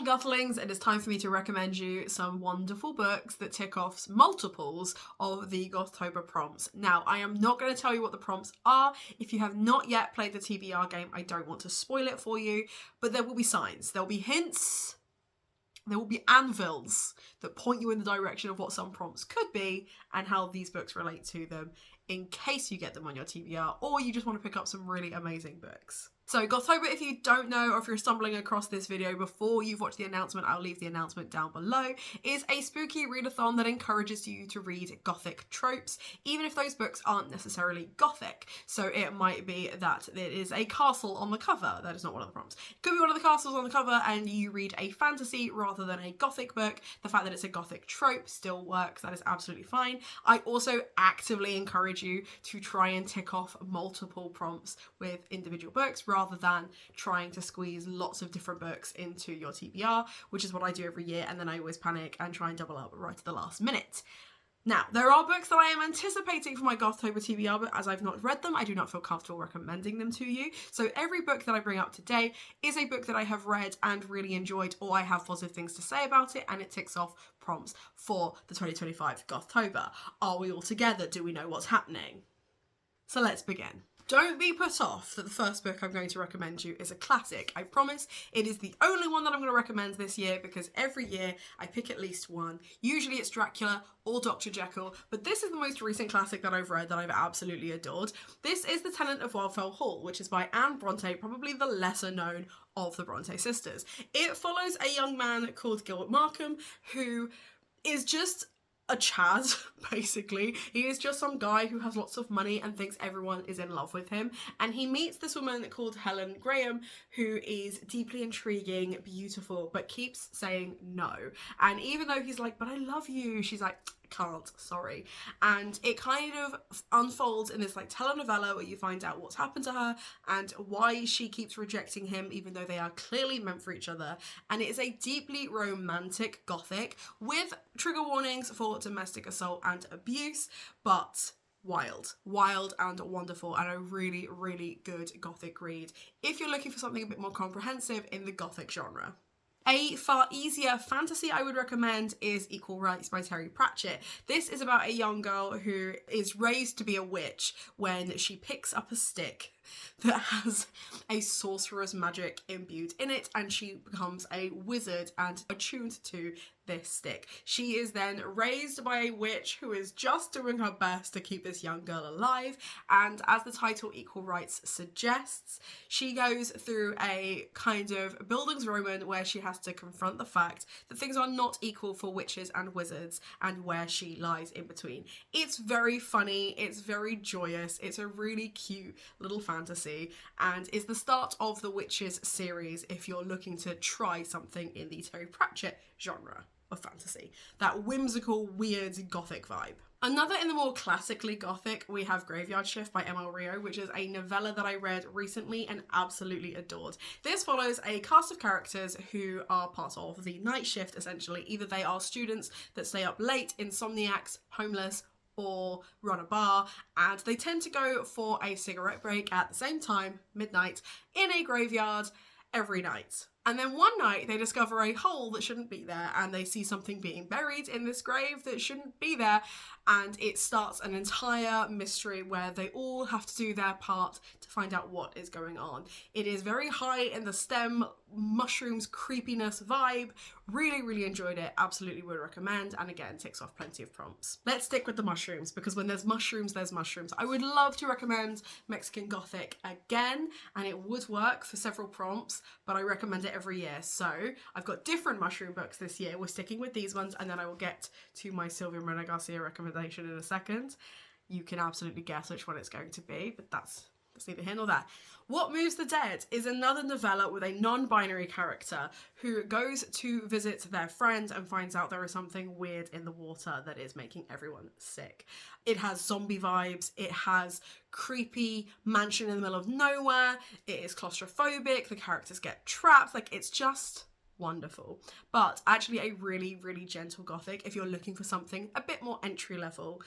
Well, Guthlings, it is time for me to recommend you some wonderful books that tick off multiples of the Gothtober prompts. Now, I am not going to tell you what the prompts are. If you have not yet played the TBR game, I don't want to spoil it for you, but there will be signs, there will be hints, there will be anvils that point you in the direction of what some prompts could be and how these books relate to them in case you get them on your TBR or you just want to pick up some really amazing books. So Gothtober, if you don't know or if you're stumbling across this video before you've watched the announcement, I'll leave the announcement down below, is a spooky readathon that encourages you to read gothic tropes, even if those books aren't necessarily gothic. So it might be that it is a castle on the cover. That is not one of the prompts. It could be one of the castles on the cover and you read a fantasy rather than a gothic book. The fact that it's a gothic trope still works. That is absolutely fine. I also actively encourage you to try and tick off multiple prompts with individual books rather than trying to squeeze lots of different books into your TBR, which is what I do every year, and then I always panic and try and double up right at the last minute. Now, there are books that I am anticipating for my Gothtober TBR, but as I've not read them, I do not feel comfortable recommending them to you. So every book that I bring up today is a book that I have read and really enjoyed, or I have positive things to say about it, and it ticks off prompts for the 2025 Gothtober. Are we all together? Do we know what's happening? So let's begin. Don't be put off that the first book I'm going to recommend you is a classic. I promise it is the only one that I'm going to recommend this year because every year I pick at least one. Usually it's Dracula or Dr. Jekyll, but this is the most recent classic that I've read that I've absolutely adored. This is The Tenant of Wildfell Hall, which is by Anne Bronte, probably the lesser known of the Bronte sisters. It follows a young man called Gilbert Markham who is just a Chad, basically. He is just some guy who has lots of money and thinks everyone is in love with him. And he meets this woman called Helen Graham, who is deeply intriguing, beautiful, but keeps saying no. And even though he's like, but I love you, she's like, can't, sorry. And it kind of unfolds in this like telenovela where you find out what's happened to her and why she keeps rejecting him even though they are clearly meant for each other. And it is a deeply romantic gothic with trigger warnings for domestic assault and abuse, but wild and wonderful, and a really, really good gothic read if you're looking for something a bit more comprehensive in the gothic genre. A far easier fantasy I would recommend is Equal Rights by Terry Pratchett. This is about a young girl who is raised to be a witch when she picks up a stick that has a sorcerer's magic imbued in it, and she becomes a wizard and attuned to this stick. She is then raised by a witch who is just doing her best to keep this young girl alive, and as the title Equal Rights suggests, she goes through a kind of Bildungsroman where she has to confront the fact that things are not equal for witches and wizards and where she lies in between. It's very funny, it's very joyous, it's a really cute little fantasy, and is the start of the Witches series if you're looking to try something in the Terry Pratchett genre of fantasy. That whimsical, weird, gothic vibe. Another in the more classically gothic, we have Graveyard Shift by M.L. Rio, which is a novella that I read recently and absolutely adored. This follows a cast of characters who are part of the night shift, essentially. Either they are students that stay up late, insomniacs, homeless, or run a bar, and they tend to go for a cigarette break at the same time, midnight, in a graveyard every night. And then one night they discover a hole that shouldn't be there, and they see something being buried in this grave that shouldn't be there, and it starts an entire mystery where they all have to do their part to find out what is going on. It is very high in the STEM mushrooms creepiness vibe. Really, really enjoyed it. Absolutely would recommend, and again, ticks off plenty of prompts. Let's stick with the mushrooms, because when there's mushrooms, there's mushrooms. I would love to recommend Mexican Gothic again, and it would work for several prompts, but I recommend it every year. So I've got different mushroom books this year. We're sticking with these ones, and then I will get to my Sylvia Moreno Garcia recommendation in a second. You can absolutely guess which one it's going to be, but that's neither here nor there. What Moves the Dead is another novella with a non-binary character who goes to visit their friend and finds out there is something weird in the water that is making everyone sick. It has zombie vibes, it has creepy mansion in the middle of nowhere, it is claustrophobic, the characters get trapped, like it's just wonderful. But actually a really, really gentle gothic if you're looking for something a bit more entry level.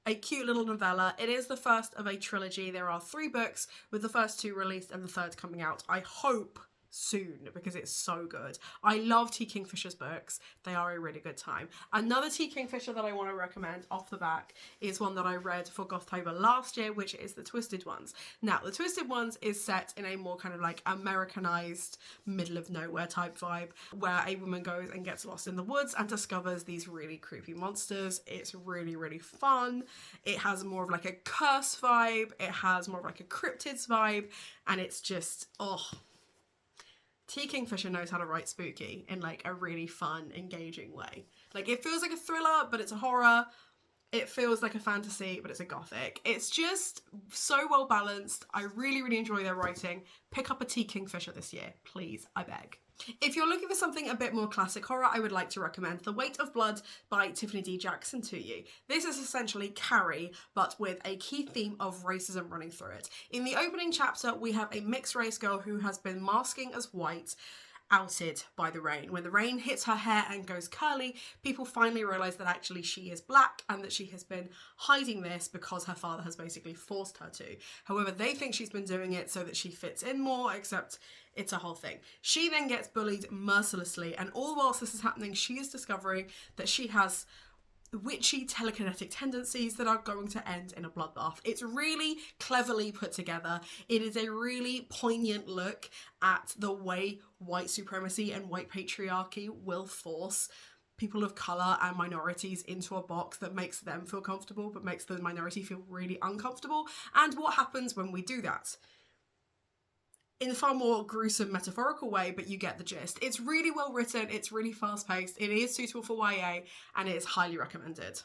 A cute little novella. It is the first of a trilogy. There are 3 books, with the first 2 released and the third coming out, I hope, soon because it's so good. I love T. Kingfisher's books. They are a really good time. Another T. Kingfisher that I want to recommend off the back is one that I read for Gothtober last year, which is The Twisted Ones. Now, The Twisted Ones is set in a more kind of like Americanized, middle of nowhere type vibe, where a woman goes and gets lost in the woods and discovers these really creepy monsters. It's really, really fun. It has more of like a curse vibe. It has more of like a cryptids vibe. And it's just, oh, T. Kingfisher knows how to write spooky in like a really fun, engaging way. Like, it feels like a thriller, but it's a horror. It feels like a fantasy, but it's a gothic. It's just so well balanced. I really, really enjoy their writing. Pick up a T. Kingfisher this year, please, I beg. If you're looking for something a bit more classic horror, I would like to recommend The Weight of Blood by Tiffany D. Jackson to you. This is essentially Carrie, but with a key theme of racism running through it. In the opening chapter, we have a mixed race girl who has been masking as white, outed by the rain. When the rain hits her hair and goes curly, people finally realise that actually she is black and that she has been hiding this because her father has basically forced her to. However, they think she's been doing it so that she fits in more, except it's a whole thing. She then gets bullied mercilessly, and all whilst this is happening, she is discovering that she has witchy telekinetic tendencies that are going to end in a bloodbath. It's really cleverly put together. It is a really poignant look at the way white supremacy and white patriarchy will force people of colour and minorities into a box that makes them feel comfortable but makes the minority feel really uncomfortable, and what happens when we do that. In a far more gruesome metaphorical way, but you get the gist. It's really well written, it's really fast paced, it is suitable for YA, and it is highly recommended.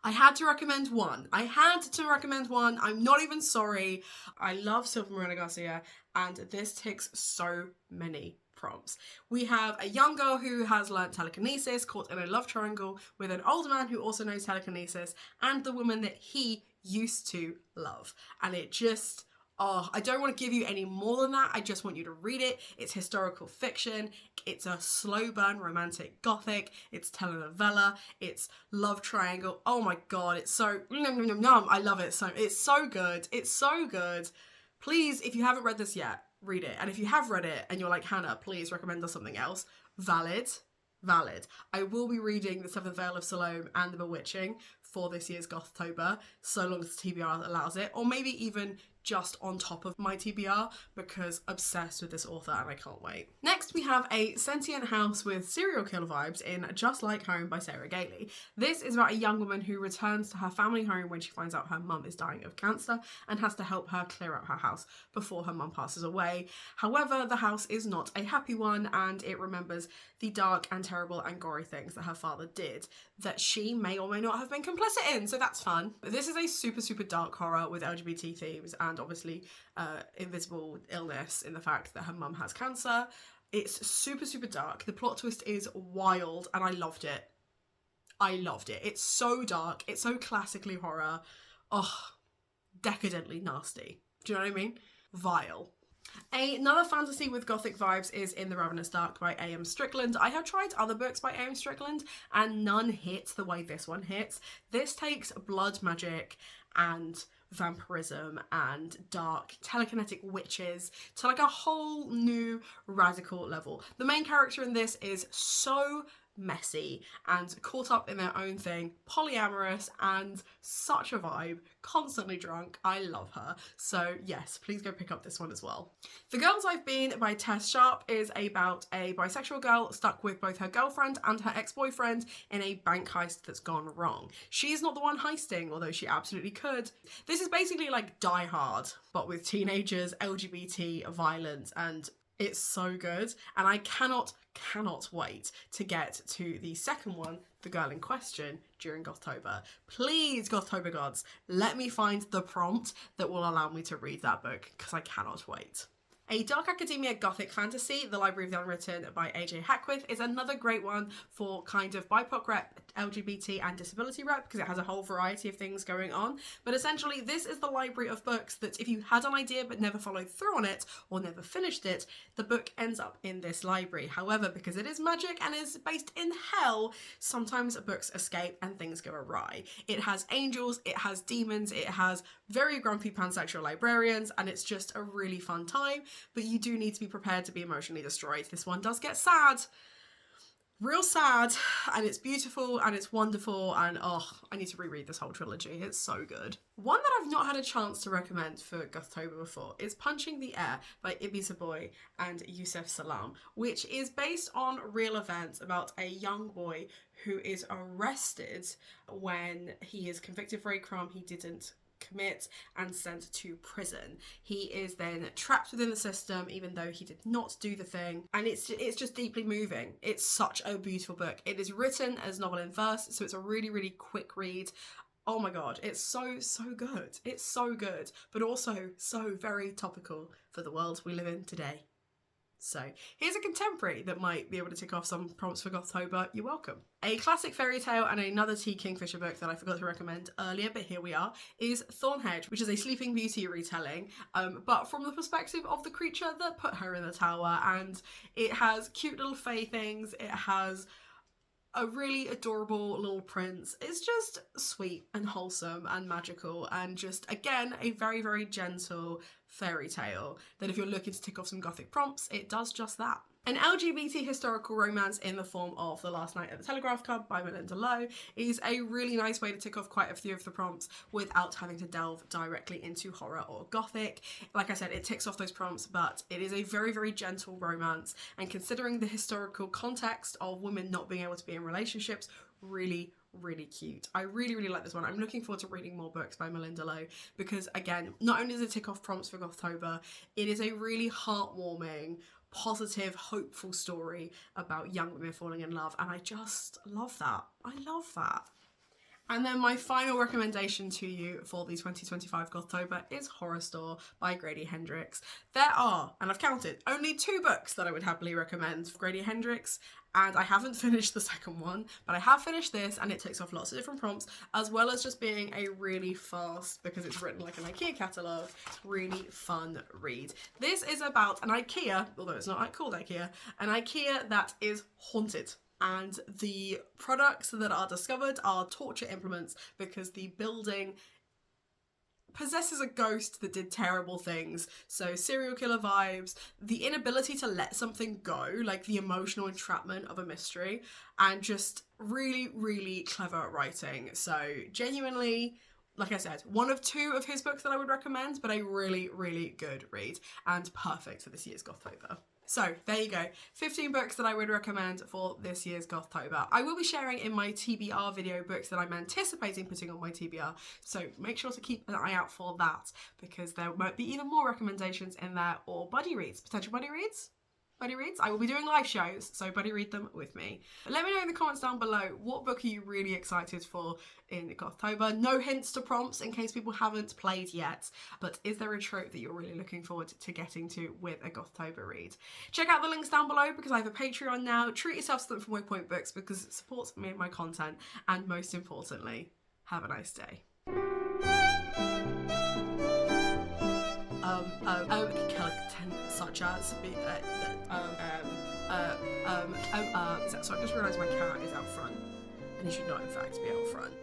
I had to recommend one. I'm not even sorry. I love Silva Moreno Garcia, and this ticks so many prompts. We have a young girl who has learnt telekinesis, caught in a love triangle with an older man who also knows telekinesis, and the woman that he used to love. And it just... oh, I don't want to give you any more than that. I just want you to read it. It's historical fiction. It's a slow burn romantic gothic. It's telenovela. It's love triangle. Oh my god, it's so I love it. It's so good. It's so good. Please, if you haven't read this yet, read it. And if you have read it and you're like, Hannah, please recommend us something else, valid. I will be reading The Seventh Veil of Salome and The Bewitching for this year's Gothtober, so long as the TBR allows it, or maybe even just on top of my TBR, because obsessed with this author and I can't wait. Next, we have a sentient house with serial killer vibes in Just Like Home by Sarah Gailey. This is about a young woman who returns to her family home when she finds out her mum is dying of cancer and has to help her clear out her house before her mum passes away. However, the house is not a happy one, and it remembers the dark and terrible and gory things that her father did that she may or may not have been complicit in, so that's fun. This is a super, super dark horror with LGBT themes and obviously invisible illness in the fact that her mum has cancer. It's super, super dark. The plot twist is wild and I loved it. It's so dark. It's so classically horror. Oh, decadently nasty. Do you know what I mean? Vile. Another fantasy with gothic vibes is In the Ravenous Dark by A.M. Strickland. I have tried other books by A.M. Strickland and none hits the way this one hits. This takes blood magic and vampirism and dark telekinetic witches to like a whole new radical level. The main character in this is so messy and caught up in their own thing, polyamorous and such a vibe, constantly drunk. I love her. So yes, please go pick up this one as well. The Girls I've Been by Tess Sharp is about a bisexual girl stuck with both her girlfriend and her ex-boyfriend in a bank heist that's gone wrong. She's not the one heisting, although she absolutely could. This is basically like Die Hard, but with teenagers, LGBT, violence, and it's so good, and I cannot wait to get to the second one, The Girl in Question, during Gothtober. Please, Gothtober gods, let me find the prompt that will allow me to read that book, because I cannot wait. A dark academia gothic fantasy, The Library of the Unwritten by AJ Hackwith, is another great one for kind of BIPOC rep, LGBT and disability rep, because it has a whole variety of things going on. But essentially, this is the library of books that if you had an idea but never followed through on it or never finished it, the book ends up in this library. However, because it is magic and is based in hell, sometimes books escape and things go awry. It has angels, it has demons, it has very grumpy pansexual librarians, and it's just a really fun time. but you do need to be prepared to be emotionally destroyed. This one does get sad. Real sad, and it's beautiful and it's wonderful, and oh, I need to reread this whole trilogy. It's so good. One that I've not had a chance to recommend for Gothtober before is Punching the Air by Ibiza Boy and Yusef Salam, which is based on real events about a young boy who is arrested when he is convicted for a crime he didn't commit and sent to prison. He is then trapped within the system even though he did not do the thing, and it's just deeply moving. It's such a beautiful book. It is written as novel in verse, so it's a really quick read. Oh my god, it's so good. It's so good, but also so very topical for the world we live in today. So here's a contemporary that might be able to tick off some prompts for Gothtober. You're welcome. A classic fairy tale and another T. Kingfisher book that I forgot to recommend earlier, but here we are, is Thornhedge, which is a Sleeping Beauty retelling, but from the perspective of the creature that put her in the tower. And it has cute little fae things. It has a really adorable little prince. It's just sweet and wholesome and magical, and just, again, a very gentle fairy tale that if you're looking to tick off some gothic prompts, it does just that. An LGBT historical romance in the form of The Last Night at the Telegraph Club by Melinda Lowe is a really nice way to tick off quite a few of the prompts without having to delve directly into horror or gothic. Like I said, it ticks off those prompts, but it is a very gentle romance, and considering the historical context of women not being able to be in relationships, really cute. I really like this one. I'm looking forward to reading more books by Melinda Lowe because, again, not only does it tick off prompts for Gothtober, it is a really heartwarming, positive, hopeful story about young women falling in love, and I just love that. I love that. And then my final recommendation to you for the 2025 Gothtober is Horror Store by Grady Hendrix. There are, and I've counted, only 2 books that I would happily recommend for Grady Hendrix, and I haven't finished the second one, but I have finished this, and it takes off lots of different prompts, as well as just being a really fast, because it's written like an IKEA catalogue, really fun read. This is about an IKEA, although it's not called IKEA, an IKEA that is haunted. And the products that are discovered are torture implements because the building possesses a ghost that did terrible things. So serial killer vibes, the inability to let something go, like the emotional entrapment of a mystery, and just really clever writing. So genuinely, like I said, one of 2 of his books that I would recommend, but a really good read and perfect for this year's Gothtober. So there you go, 15 books that I would recommend for this year's Gothtober. I will be sharing in my TBR video books that I'm anticipating putting on my TBR, so make sure to keep an eye out for that, because there might be even more recommendations in there, or buddy reads, potential buddy reads. I will be doing live shows, so buddy read them with me. But let me know in the comments down below, what book are you really excited for in Gothtober? No hints to prompts in case people haven't played yet, but is there a trope that you're really looking forward to getting to with a Gothtober read? Check out the links down below because I have a Patreon now. Treat yourself to something from Waypoint Books because it supports me and my content, and most importantly, have a nice day. Such as so I just realised my cat is out front, and he should not in fact be out front.